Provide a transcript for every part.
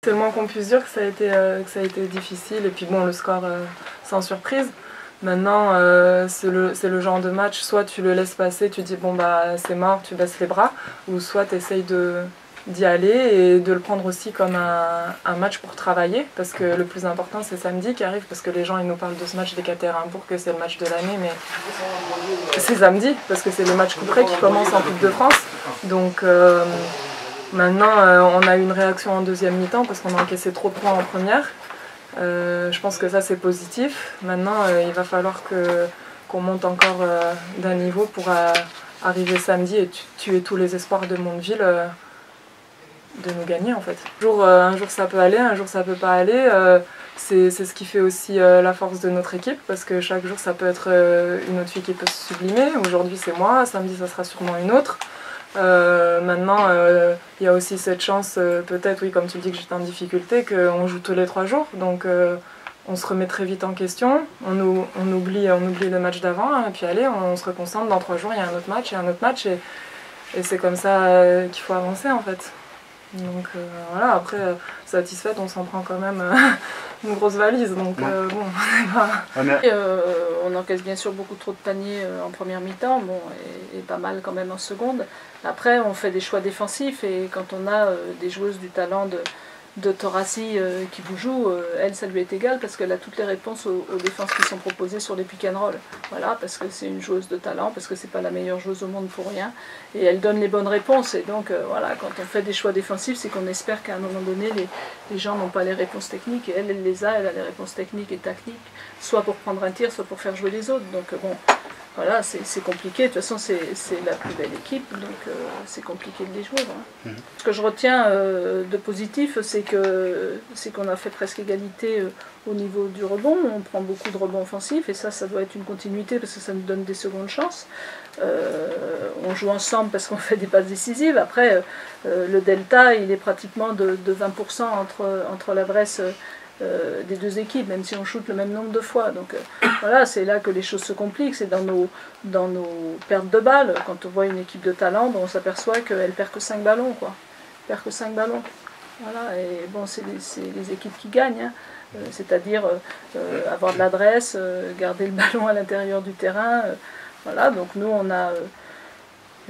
C'est le moins qu'on puisse dire que ça a été difficile, et puis bon, le score sans surprise. Maintenant, c'est le genre de match, soit tu le laisses passer, tu dis bon bah c'est mort, tu baisses les bras, ou soit tu essayes d'y aller et de le prendre aussi comme un match pour travailler, parce que le plus important c'est samedi qui arrive, parce que les gens ils nous parlent de ce match d'Ekaterinbourg que c'est le match de l'année, mais c'est samedi, parce que c'est le match coup près qui commence en Coupe de France. Donc maintenant on a eu une réaction en deuxième mi-temps parce qu'on a encaissé trop de points en première. Je pense que ça c'est positif. Maintenant il va falloir qu'on monte encore d'un niveau pour arriver samedi et tuer tous les espoirs de Mondeville de nous gagner en fait. Un jour ça peut aller, un jour ça peut pas aller. C'est ce qui fait aussi la force de notre équipe, parce que chaque jour ça peut être une autre fille qui peut se sublimer. Aujourd'hui c'est moi, samedi ça sera sûrement une autre. Maintenant, il y a aussi cette chance, peut-être, oui, comme tu dis que j'étais en difficulté, qu'on joue tous les 3 jours. Donc, on se remet très vite en question. On oublie le match d'avant. Hein, et puis, allez, on se reconcentre. Dans 3 jours, il y a un autre match, et un autre match. Et c'est comme ça qu'il faut avancer, en fait. Donc, voilà, après, satisfaite, on s'en prend quand même une grosse valise. Donc, bon, on n'est pas... on encaisse bien sûr beaucoup trop de paniers en première mi-temps, bon, et pas mal quand même en seconde. Après, on fait des choix défensifs, et quand on a des joueuses du talent de Torassi qui vous joue, elle, ça lui est égal, parce qu'elle a toutes les réponses aux défenses qui sont proposées sur les pick and roll. Voilà, parce que c'est une joueuse de talent, parce que c'est pas la meilleure joueuse au monde pour rien, et elle donne les bonnes réponses. Et donc, voilà, quand on fait des choix défensifs, c'est qu'on espère qu'à un moment donné, les gens n'ont pas les réponses techniques, et elle les a, elle a les réponses techniques et tactiques, soit pour prendre un tir, soit pour faire jouer les autres. Donc, bon, voilà, c'est compliqué. De toute façon, c'est la plus belle équipe, donc c'est compliqué de les jouer. Voilà. Ce que je retiens de positif, c'est qu'on a fait presque égalité au niveau du rebond. On prend beaucoup de rebonds offensifs, et ça doit être une continuité, parce que ça nous donne des secondes chances. On joue ensemble parce qu'on fait des passes décisives. Après, le delta, il est pratiquement de 20% entre la Bresse des deux équipes, même si on shoot le même nombre de fois. Donc voilà, c'est là que les choses se compliquent, c'est dans nos pertes de balles. Quand on voit une équipe de talent, on s'aperçoit qu'elle perd que 5 ballons, quoi. Elle perd que 5 ballons. Voilà, et bon, c'est les équipes qui gagnent, hein. C'est-à-dire avoir de l'adresse, garder le ballon à l'intérieur du terrain. Voilà, donc nous,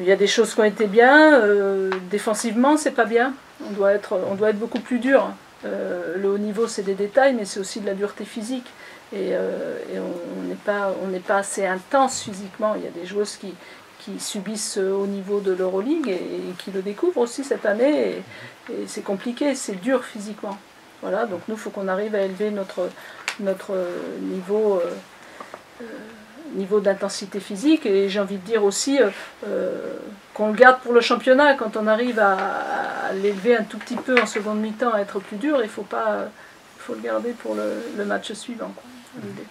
il y a des choses qui ont été bien. Défensivement, c'est pas bien. On doit être beaucoup plus dur. Le haut niveau, c'est des détails, mais c'est aussi de la dureté physique. Et on n'est pas assez intense physiquement. Il y a des joueuses qui subissent au niveau de l'Euroleague et qui le découvrent aussi cette année. Et c'est compliqué, c'est dur physiquement. Voilà, donc nous, il faut qu'on arrive à élever notre niveau d'intensité physique, et j'ai envie de dire aussi qu'on le garde pour le championnat. Quand on arrive à l'élever un tout petit peu en seconde mi-temps, à être plus dur, il faut le garder pour le match suivant, quoi, l'idée.